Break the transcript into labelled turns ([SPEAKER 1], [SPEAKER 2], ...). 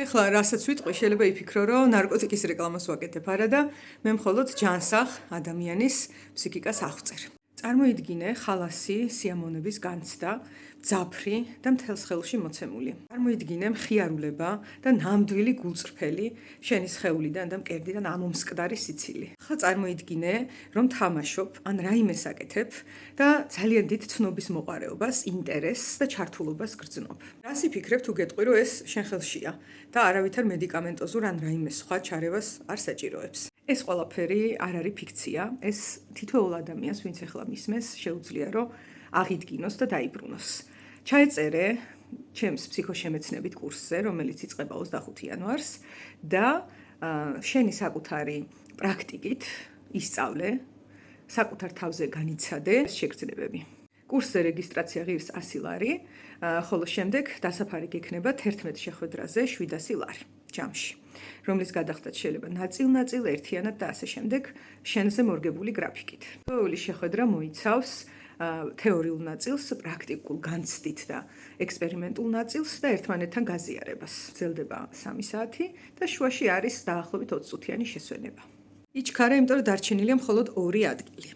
[SPEAKER 1] ეხლა რასაც ვიტყვი, შეიძლება იფიქრო, რომ ნარკოტიკის რეკლამას ვაკეთებ, არა და მე მხოლოდ ჯანსაღ ადამიანის ფსიქიკას აღვწერ. წარმოიდგინე ხალასი სიამოვნების განცდა, ძაფრი და მთელს ხელში მოცემული. წარმოიდგინე მხიარულება და ნამდვილი გულწრფელი შენი სხეულიდან და მკერდიდან ამომსკდარი სიცილი. ხა წარმოიდგინე, რომ თამაშობ, ან რაიმეს აკეთებ და ძალიან დიდ ცნობის მოყარეობას, ინტერესს და ჩართულობას გრძნობ. რას იფიქრებ თუ გეტყვი, რომ ეს შენ ხელშია და არავითარ მედიკამენტოზურ ან რაიმე სხვა ჩარევას არ საჭიროებს. ეს ყველაფერი არ არის ფიქცია, ეს თითოეულ ადამიანს, ვინც ახლა მისმენს, შეუძლია რომ აღიდგინოს და დაიბრუნოს. ჩაეწერე ჩემს ფსიქოშემეცნებით კურსზე, რომელიც იწყება 25 იანვარს და შენი საკუთარი პრაქტიკით ისწავლე, საკუთარ თავზე განიცადე შეგრძნებები. კურსზე რეგისტრაცია ღირს 100 ლარი, ხოლო შემდეგ დასაფარი გექნება 11 შეხვედრაზე 700 ლარი ჯამში, რომლის გადახდაც შეიძლება ნაწილ-ნაწილ, ერთიანად და ასე შემდეგ შენზე მორგებული გრაფიკით. ყოველი შეხვედრა მოიცავს თეორიულ ნაწილს, პრაქტიკულ განცდით და ექსპერიმენტულ ნაწილს და ერთმანეთთან გაზიარებას. გრძელდება 3 საათი და შუაში არის დაახლოებით 20 წუთიანი შესვენება. იჩქარე, იმიტომ რომ დარჩენილია მხოლოდ 2 ადგილი.